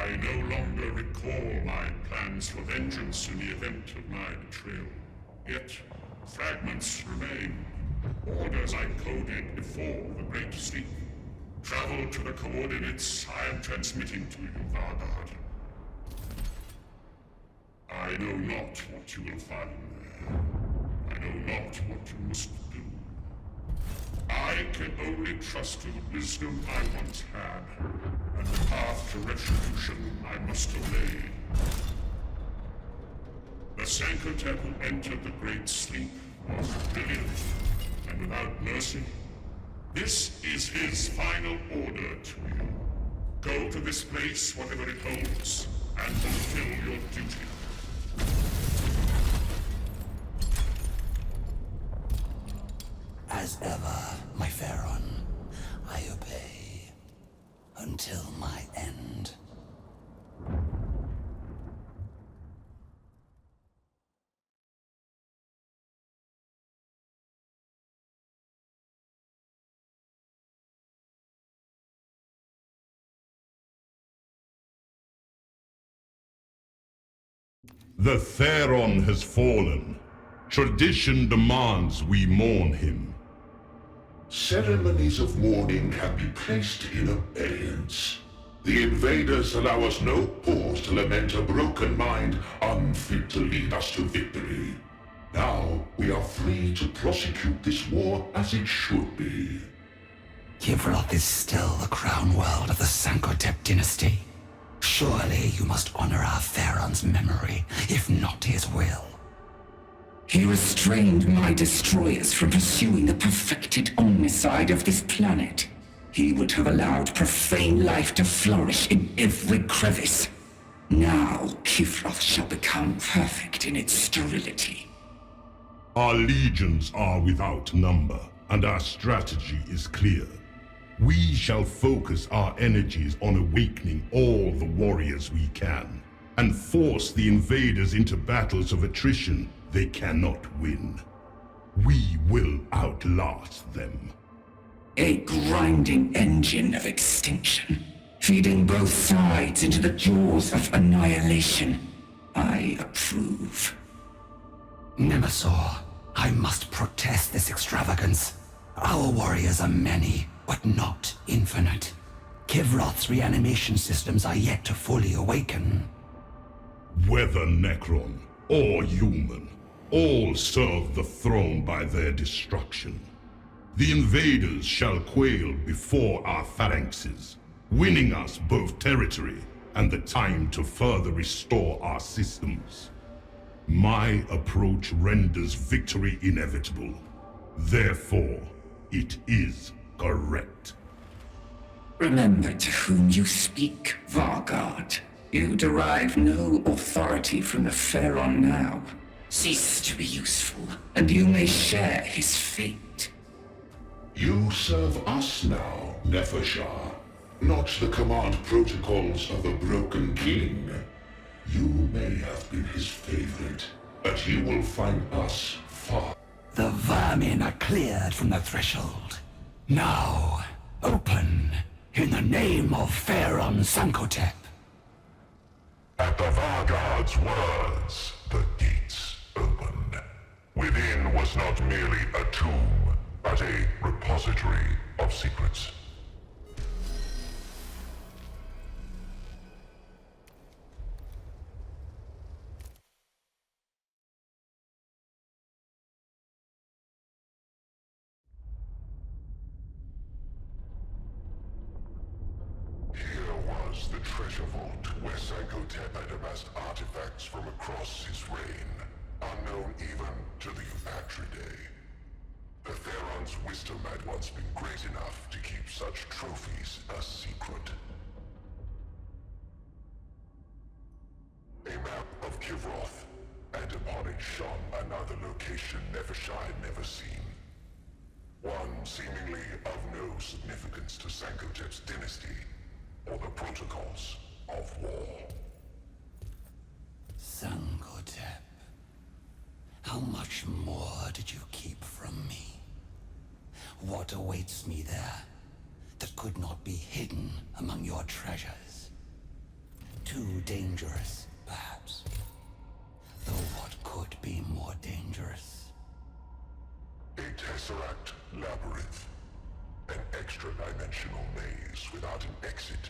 I no longer recall my plans for vengeance in the event of my betrayal. Yet, fragments remain. Orders I coded before the Great Sleep. Travel to the coordinates I am transmitting to you, Vargard. I know not what you will find there. I know not what you must do. I can only trust to the wisdom I once had, and the path to retribution I must obey. The Sancotep who entered the Great Sleep was brilliant, and without mercy. This is his final order to you. Go to this place, whatever it holds, and fulfill your duty. As ever, my Pharaon, I obey until my end. The Pharaon has fallen. Tradition demands we mourn him. Ceremonies of mourning can be placed in abeyance. The invaders allow us no pause to lament a broken mind unfit to lead us to victory. Now we are free to prosecute this war as it should be. Kivroth is still the crown world of the Sancotep dynasty. Surely you must honor our Pharaon's memory, if not his will. He restrained my destroyers from pursuing the perfected omnicide of this planet. He would have allowed profane life to flourish in every crevice. Now, Kivroth shall become perfect in its sterility. Our legions are without number, and our strategy is clear. We shall focus our energies on awakening all the warriors we can, and force the invaders into battles of attrition they cannot win. We will outlast them. A grinding engine of extinction, feeding both sides into the jaws of annihilation. I approve. Nemesaur, I must protest this extravagance. Our warriors are many, but not infinite. Kivroth's reanimation systems are yet to fully awaken. Whether Necron or human, all serve the throne by their destruction. The invaders shall quail before our phalanxes, winning us both territory and the time to further restore our systems. My approach renders victory inevitable. Therefore, it is correct. Remember to whom you speak, Vargard. You derive no authority from the Pharaon now. Cease to be useful, and you may share his fate. You serve us now, Nefershah, not the command protocols of a broken king. You may have been his favorite, but he will find us far. The vermin are cleared from the threshold. Now, open, in the name of Pharaon Sancotep. At the Vargard's words, the gates opened. Within was not merely a tomb, but a repository of secrets. The treasure vault where Sancotep had amassed artifacts from across his reign, unknown even to the Atridae. The Pharaon's wisdom had once been great enough to keep such trophies a secret. A map of Kivroth, and upon it shone another location Nefershah had never seen. One seemingly of no significance to Sancotep's dynasty, or the protocols of war. Sancotep, how much more did you keep from me? What awaits me there that could not be hidden among your treasures? too dangerous, perhaps. Though what could be more dangerous? A tesseract labyrinth. An extra-dimensional maze without an exit.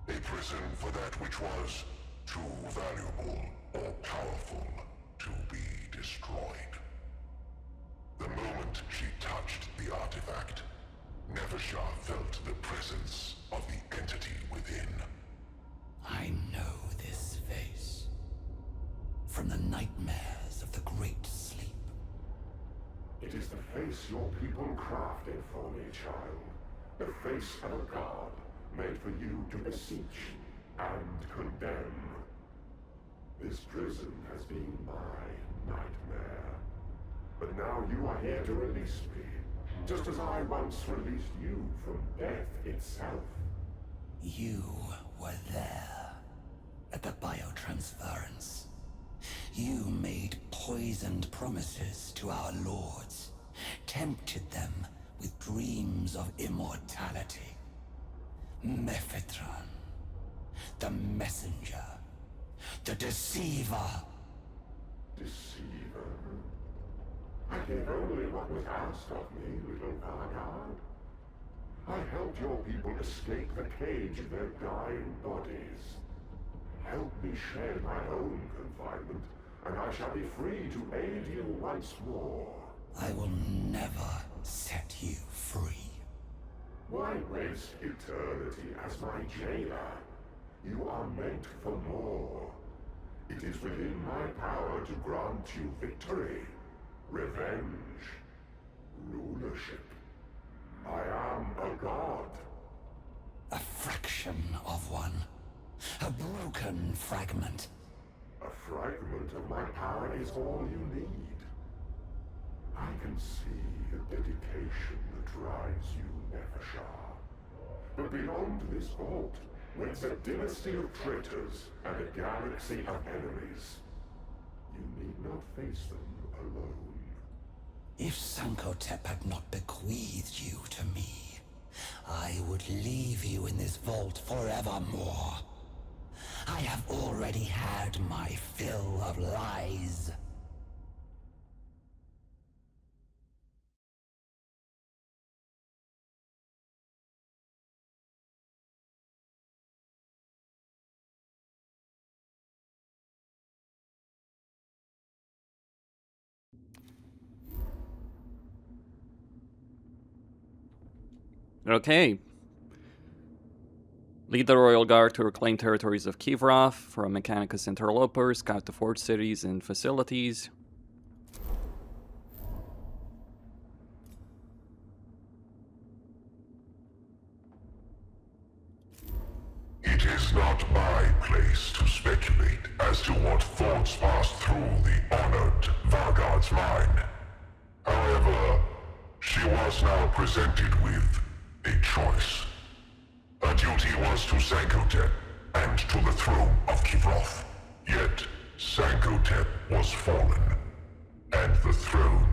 A prison for that which was too valuable or powerful to be destroyed. The moment she touched the artifact, Nevershah felt the presence of the entity within. I know this face. From the nightmares of the Great Sleep. It is the face your people crafted for me, child. The face of a god, made for you to beseech and condemn. This prison has been my nightmare. But now you are here to release me, just as I once released you from death itself. You were there, at the biotransference. You made poisoned promises to our lords, tempted them with dreams of immortality. Mephitron, the messenger, the deceiver. Deceiver? I did only what was asked of me, little Vargard. I helped your people escape the cage of their dying bodies. Help me shed my own confinement, and I shall be free to aid you once more. I will never set you free. Why waste eternity as my jailer? You are meant for more. It is within my power to grant you victory, revenge, rulership. I am a god. A fraction of one. A broken fragment. A fragment of my power is all you need. I can see the dedication that drives you, Nevershah. But beyond this vault, waits a dynasty of traitors and a galaxy of enemies. You need not face them alone. If Sankotep had not bequeathed you to me, I would leave you in this vault forevermore. I have already had my fill of lies. Okay. Lead the Royal Guard to reclaim territories of Kivroth from Mechanicus interlopers, scout the forge cities and facilities. It is not my place to speculate as to what thoughts passed through the honored Vargard's mind. However, she was now presented with a choice. Her duty was to Sankotep and to the throne of Kivroth. Yet, Sankotep was fallen, and the throne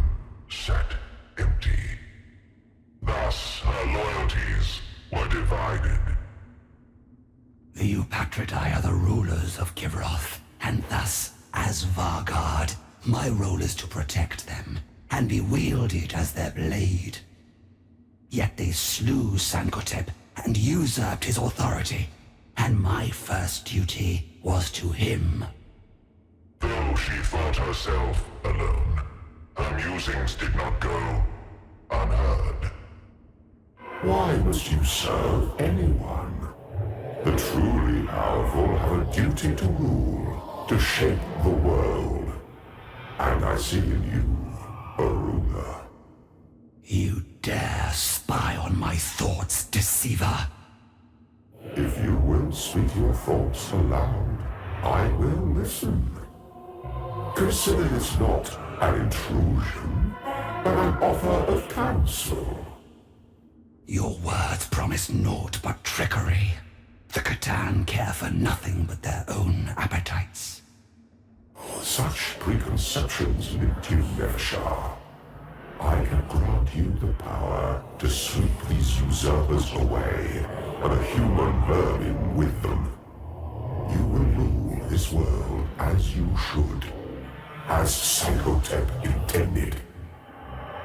sat empty. Thus, her loyalties were divided. The Eupatridae are the rulers of Kivroth, and thus, as Vargard, my role is to protect them, and be wielded as their blade. Yet they slew Sankotep and usurped his authority, and my first duty was to him. Though she thought herself alone, her musings did not go unheard. Why must you serve anyone? The truly powerful have a duty to rule, to shape the world. And I see in you a ruler. You dare spy on my thoughts, Deceiver? If you will speak your thoughts aloud, I will listen. Consider this not an intrusion, but an offer of counsel. Your words promise naught but trickery. The C'tan care for nothing but their own appetites. Such preconceptions limit you, Nevershah. I can grant you the power to sweep these usurpers away, and a human vermin with them. You should, as Psychotep intended.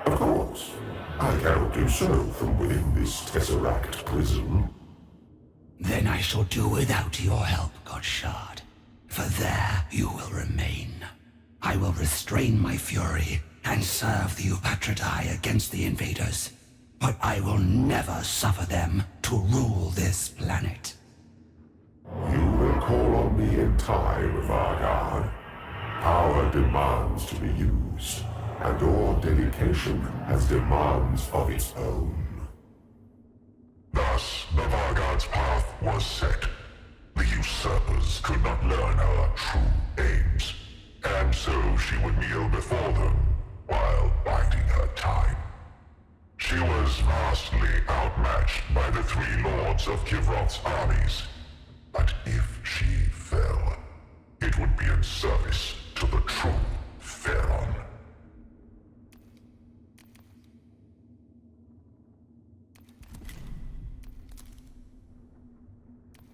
Of course, I cannot do so from within this Tesseract prison. Then I shall do without your help, Godshard. For there you will remain. I will restrain my fury and serve the Eupatridae against the invaders. But I will never suffer them to rule this planet. You will call on me in time, Vargard. Power demands to be used, and your dedication has demands of its own. Thus, the Vargard's path was set. The usurpers could not learn her true aims, and so she would kneel before them while biding her time. She was vastly outmatched by the three lords of Kivroth's armies, but if she fell, it would be in service to the true Pharaoh.